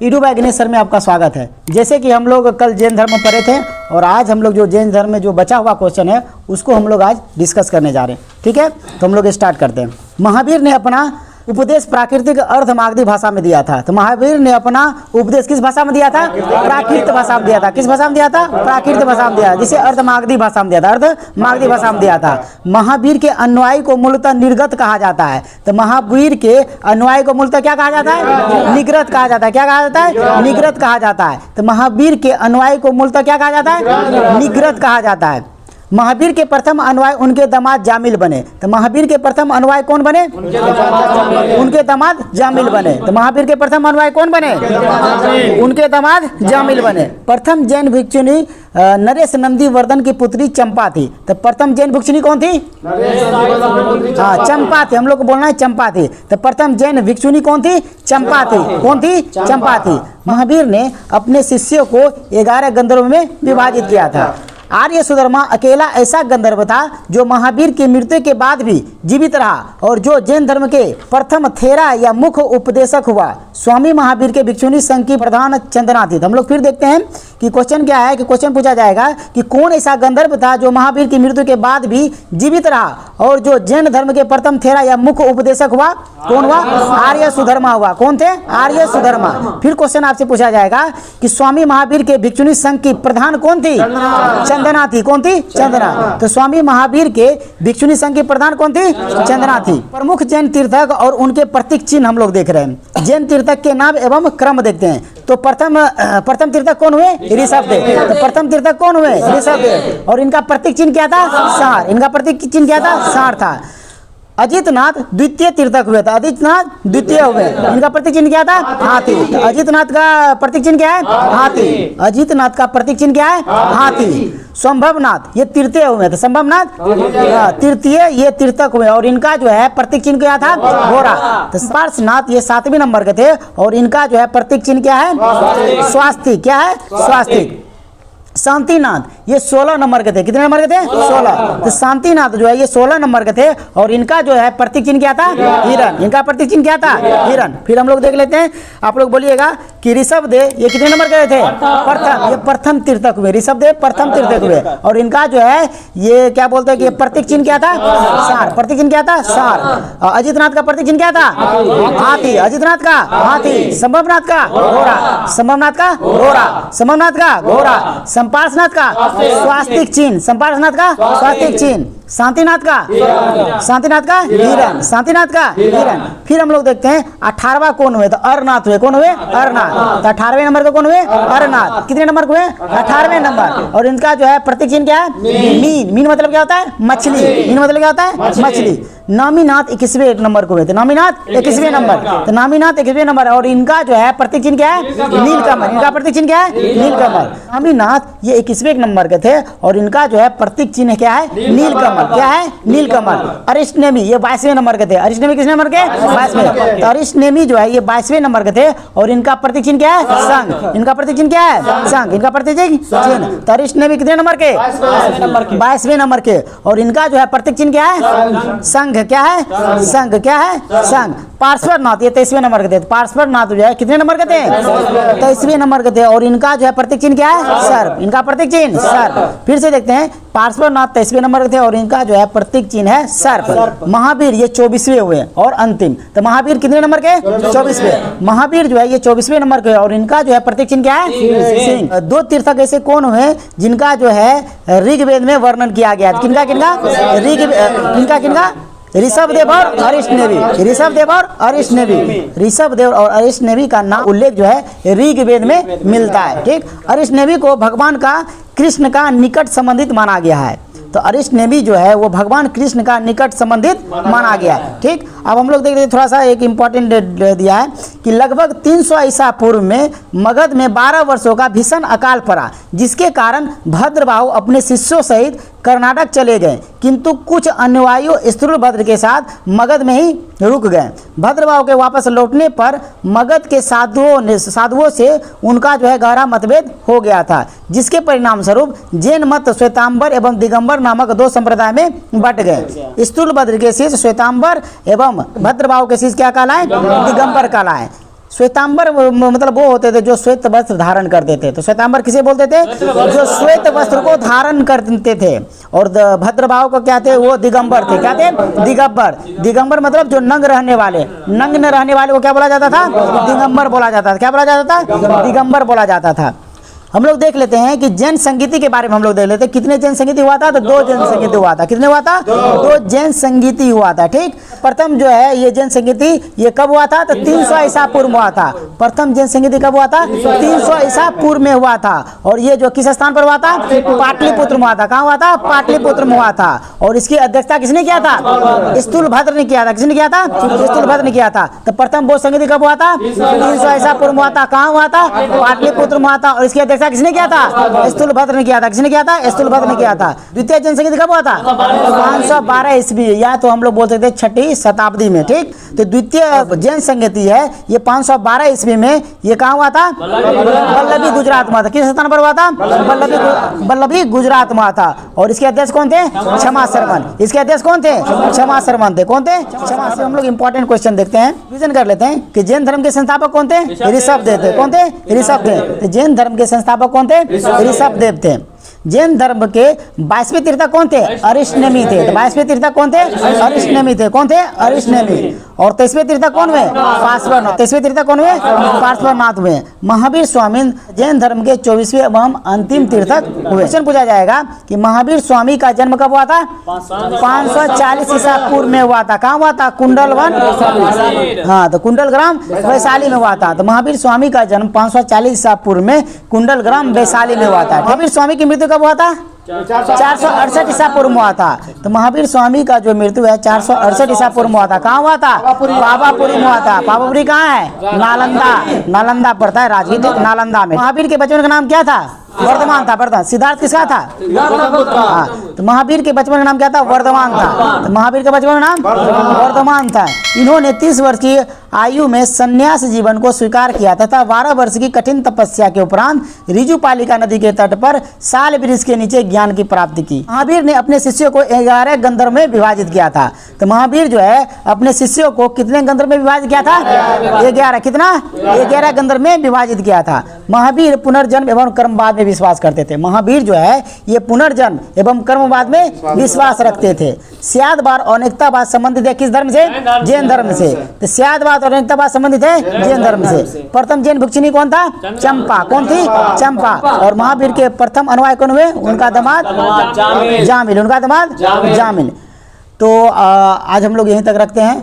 Edu bye Ganesh sir में आपका स्वागत है। जैसे कि हम लोग कल जैन धर्म में पढ़े थे और आज हम लोग जो जैन धर्म में जो बचा हुआ क्वेश्चन है उसको हम लोग आज डिस्कस करने जा रहे हैं। ठीक है, तो हम लोग स्टार्ट करते हैं। महावीर ने अपना उपदेश प्राकृतिक अर्ध मागधी भाषा में दिया था। तो महावीर ने अपना उपदेश किस भाषा में दिया था? प्राकृत भाषा में दिया था। किस भाषा में दिया था? प्राकृत भाषा में दिया, जिसे अर्ध मागधी भाषा में दिया था। अर्ध मागधी भाषा में दिया था। महावीर के अनुयायी को मूलतः निर्गत कहा जाता है। तो महावीर के अनुयायी को मूलतः क्या कहा जाता है? निग्रत कहा जाता है। क्या कहा जाता है? निग्रत कहा जाता है। तो महावीर के अनुयायी को मूलतः क्या कहा जाता है? निग्रत कहा जाता है। महावीर के प्रथम अनुयायी उनके दामाद जामिल बने। तो महावीर के प्रथम अनुयायी कौन बने? उनके दामाद जामिल बने। तो महावीर के प्रथम अनुयायी कौन बने? उनके दामाद जामिल बने। प्रथम जैन भिक्षुणी नरेश नंदीवर्धन की पुत्री चंपा थी। तो प्रथम जैन भिक्षुणी कौन थी? हाँ, चंपा थी। हम लोग को बोलना है चंपा थी। तो प्रथम जैन भिक्षुणी कौन थी? चंपा थी। कौन थी? चंपा थी। महावीर ने अपने शिष्यों को 11 गंधर्वों में विभाजित किया था। आर्य सुधर्मा अकेला ऐसा गंधर्व था जो महावीर की मृत्यु के बाद भी जीवित रहा और जो जैन धर्म के प्रथम थेरा या मुख्य उपदेशक हुआ। स्वामी महावीर के भिक्षुणी संघ की प्रधान चंदना थी। तो हम लोग फिर देखते हैं कि क्वेश्चन क्या है, कि क्वेश्चन पूछा जाएगा कि कौन ऐसा गंधर्व था जो महावीर की मृत्यु के बाद भी जीवित रहा और जो जैन धर्म के प्रथम थेरा या मुख्य उपदेशक हुआ। कौन हुआ? आर्य सुधर्मा हुआ। कौन थे? आर्य सुधर्मा। फिर क्वेश्चन आपसे पूछा जाएगा कि स्वामी महावीर के भिक्षुणी संघ की प्रधान कौन थी? चंदना थी। कौन थी? चंदना। तो स्वामी महावीर के भिक्षुणी संघ की प्रधान कौन थी? चंदना थी। प्रमुख जैन तीर्थक और उनके प्रतीक चिन्ह हम लोग देख रहे हैं। जैन तीर्थक के नाम एवं क्रम देखते हैं। तो प्रथम तीर्थक कौन हुए? ऋषभदेव। तो प्रथम तीर्थक कौन हुए? ऋषभदेव। और इनका प्रतीक चिन्ह क्या था? सार। इनका प्रतीक चिन्ह क्या था? सार था। अजितनाथ द्वितीय तीर्थक हुए थे। अजितनाथ द्वितीय हुए। इनका प्रतीक चिन्ह क्या था? हाथी। तो अजितनाथ का प्रतीक चिन्ह क्या है? हाथी। अजितनाथ का प्रतीक चिन्ह क्या है? हाथी। संभवनाथ ये तृतीय हुए थे। संभवनाथ तृतीय ये तीर्थक हुए और इनका जो है प्रतीक चिन्ह क्या था? घोड़ा। तो पार्श्वनाथ ये 7वें नंबर के थे और इनका जो है प्रतीक चिन्ह क्या है? स्वास्तिक। क्या है? स्वास्तिक। शांतिनाथ ये 16 नंबर के थे। कितने नंबर के थे? 16। तो शांतिनाथ जो है ये 16 नंबर के थे और इनका जो है प्रतीक चिन्ह क्या था? हिरण। इनका प्रतीक चिन्ह क्या था? हिरण। फिर हम लोग देख लेते हैं, आप लोग बोलिएगा कि ऋषभदेव ये कितने नंबर के थे? प्रथम। ये प्रथम तीर्थक हुए। ऋषभदेव प्रथम तीर्थक हुए और इनका जो है ये क्या बोलते हैं कि प्रतीक चिन्ह क्या था? सार। प्रतीक चिन्ह क्या था? सार। अजितनाथ का प्रतीक चिन्ह क्या था? हाथी। अजितनाथ का हाथी। संभवनाथ का घोड़ा। संभवनाथ का घोड़ा। संभवनाथ का घोड़ा। संपार्श्वनाथ का स्वास्तिक चिन्ह। संपार्श्वनाथ का स्वास्तिक चिन्ह। शांतिनाथ का हिरण। शांतिनाथ का हिरण। फिर हम लोग देखते हैं 18वां कौन हुए? तो अरनाथ हुए। कौन हुए? अरनाथ। तो 18वें नंबर का कौन हुए? अरनाथ। कितने नंबर हुए? 18वें नंबर। और इनका जो है प्रतीक चिन्ह क्या है? मीन। मीन मतलब क्या होता है? मछली। मीन मतलब क्या होता है? मछली। नामीनाथ 21वें नंबर को हुए थे। नामीनाथ 21वें नंबर। तो नामीनाथ 21वें नंबर और इनका जो है प्रतीक चिन्ह क्या है? नीलकमल। इनका प्रतीक चिन्ह क्या है? नीलकमल। नामीनाथ ये 21वें नंबर के थे और इनका जो है प्रतीक चिन्ह क्या है? नीलकमल। क्या है? नीलकमल। अरिष्टनेमी ये 22वें नंबर के थे। अरिष्टनेमी किस नंबर के? 22वें। तो अरिष्टनेमी जो है ये 22वें नंबर के थे और इनका प्रतीक चिन्ह क्या है? संघ। इनका प्रतीक चिन्ह क्या है? संघ। इनका प्रतीक चिन्ह। तो अरिष्टनेमी कितने नंबर के? 22वें नंबर के और इनका जो है प्रतीक चिन्ह क्या है? संघ। क्या है? संघ। क्या है? संघ। पार्श्वनाथ ये 23वें नंबर के थे। पार्श्वनाथ जो है कितने नंबर के थे? 23वें नंबर के थे और इनका जो है प्रतीक चिन्ह क्या है? सर्प। इनका प्रतीक चिन्ह सर्प। फिर से देखते हैं, पार्श्वनाथ 23वें नंबर के थे और इनका जो है प्रतीक चिन्ह है सर्प। महावीर ये 24वें हुए और अंतिम। तो महावीर कितने नंबर के? 24वें। महावीर जो है ये 24वें नंबर के और इनका जो है प्रतीक चिन्ह क्या है? सिंह। 2 तीर्थक ऐसे कौन हुए जिनका जो है ऋग्वेद में वर्णन किया गया? किनका किनका? किनका? ऋषभदेव और अरिष्टनेमी। ऋषभदेव और अरिष्टनेमी। ऋषभदेव और अरिष्टनेमी का नाम उल्लेख जो है ऋग्वेद में मिलता है। ठीक। अरिष्टनेमी को भगवान का कृष्ण का निकट संबंधित माना गया है। तो अरिष्टनेमी जो है वो भगवान कृष्ण का निकट संबंधित माना गया है। ठीक। अब हम लोग देख रहे हैं, थोड़ा सा एक इम्पॉर्टेंट दिया है कि लगभग 300 ईसा पूर्व में मगध में 12 वर्षों का भीषण अकाल पड़ा, जिसके कारण भद्रबाहु अपने शिष्यों सहित कर्नाटक चले गए, किंतु कुछ अनुयायियों स्थूलभद्र के साथ मगध में ही रुक गए। भद्रबाहु के वापस लौटने पर मगध के साधुओं से उनका जो है गहरा मतभेद हो गया था, जिसके परिणाम स्वरूप जैन मत श्वेतांबर एवं दिगंबर नामक 2 संप्रदाय में बट गए। स्थूलभद्र के शिष्य श्वेतांबर एवं भद्रबाहु के शिष्य क्या कहलाए? दिगंबर कहलाए। श्वेतांबर मतलब वो होते थे जो श्वेत वस्त्र धारण करते थे। तो श्वेतांबर किसे बोलते थे? जो श्वेत वस्त्र को धारण करते थे। और भद्रभाव को क्या थे? वो दिगंबर थे। क्या थे? दिगंबर। दिगंबर मतलब जो नंग रहने वाले, नंग न रहने वाले को क्या बोला जाता था? दिगंबर बोला जाता था। क्या बोला जाता था? दिगंबर बोला जाता था। हम लोग देख लेते हैं कि जैन संगीति के बारे में हम लोग देख लेते हैं। कितने जैन संगीति हुआ था? तो 2 जैन संगीति हुआ था। कितने हुआ था? 2 जैन संगीति हुआ था। ठीक, प्रथम जो है ये जैन संगीति ये कब हुआ था? तो 300 ईसा पूर्व में हुआ था। प्रथम जैन संगीति कब हुआ था? 300 ईसा पूर्व में हुआ था। और ये जो किस स्थान पर हुआ था? पाटलिपुत्र में हुआ था। कहाँ हुआ था? पाटलिपुत्र में हुआ था। और इसकी अध्यक्षता किसने किया था? स्थूलभद्र ने किया था। किसने किया था? स्थूलभद्र ने किया था। तो प्रथम बौद्ध संगीति कब हुआ था? 300 ईसा पूर्व में हुआ था। कहाँ हुआ था? पाटलिपुत्र में हुआ था। और इसकी किसने किया था? स्थूलभद्र ने किया था। किसने किया था? स्थूलभद्र ने किया था। द्वितीय जैन संगीति कब हुआ था? 512 ईस्वी, या तो हम लोग बोलते थे 6ठी शताब्दी में। ठीक, तो द्वितीय जैन संगीति है ये 512 ईस्वी में ये कहाँ हुआ था? वल्लभी गुजरात में हुआ था। किस स्थान पर हुआ था? वल्लभी गुजरात में हुआ था। और इसके अध्यक्ष कौन थे? क्षमा शर्मन। इसके अध्यक्ष कौन थे? क्षमा शर्मन थे। कौन थे? क्षमा शर्मन। हम लोग इंपॉर्टेंट क्वेश्चन देखते हैं, रिवीजन कर लेते हैं कि जैन धर्म के संस्थापक कौन थे? ऋषभदेव थे। कौन थे? ऋषभदेव। तो जैन धर्म के संस्थापक कौन थे? ऋषभदेव थे। जैन धर्म के 22वें तीर्थक कौन थे? अरिष्टनेमी थे। तो 22वें तीर्थक कौन थे? अरिष्टनेमी थे। कौन थे? अरिष्टनेमी। और 23वें तीर्थक कौन हुए? पार्श्वनाथ। 23वें तीर्थक कौन हुए? पार्श्वनाथ हुए। महावीर स्वामी जैन धर्म के 24वें एवं अंतिम तीर्थक हुए। क्वेश्चन पूछा जाएगा कि महावीर स्वामी का जन्म कब हुआ था? 540 ईसा पूर्व में हुआ था। कहाँ हुआ था? कुंडलवन, हाँ, तो कुंडल ग्राम वैशाली में हुआ था। तो महावीर स्वामी का जन्म 540 ईसा पूर्व में कुंडल ग्राम वैशाली में हुआ था। महावीर स्वामी की मृत्यु कब हुआ था? 468 ईसा पूर्व में हुआ था। तो महावीर स्वामी का जो मृत्यु है 468 ईसा पूर्व में हुआ था। कहाँ हुआ था? पावापुरी में हुआ था। पावापुरी कहाँ है? नालंदा। नालंदा पड़ता है राजगीर, नालंदा में। महावीर के बचपन का नाम क्या था? वर्धमान था। वर्धमान। सिद्धार्थ किसका था? हाँ, तो महावीर के बचपन का नाम क्या था? वर्धमान था। तो महावीर के बचपन का नाम वर्धमान था। इन्होंने 30 वर्ष की आयु में संन्यास जीवन को स्वीकार किया तथा 12 वर्ष की कठिन तपस्या के उपरांत रिजुपालिका नदी के तट पर साल वृक्ष के नीचे ज्ञान की प्राप्ति की। महावीर ने अपने शिष्यों को 11 गंधर्व में विभाजित किया था। तो महावीर जो है अपने शिष्यों को कितने गंधर्व में विभाजित किया था? 11। कितना? 11 गंधर्व में विभाजित किया था। महावीर पुनर्जन्म एवं कर्मवाद में विश्वास करते थे। महावीर जो है ये पुनर्जन्म एवं कर्मवाद में विश्वास रखते थे। स्यादवाद और अनेकतावाद संबंधित है किस धर्म से? जैन धर्म से। तो स्यादवाद और अनेकतावाद संबंधित है जैन धर्म से। प्रथम जैन भिक्षुणी कौन था? चंपा। कौन थी? चंपा। और महावीर के प्रथम अनुयायी कौन हुए? उनका दामाद जामिल। उनका दामाद जामिल। तो आज हम लोग यहीं तक रखते हैं।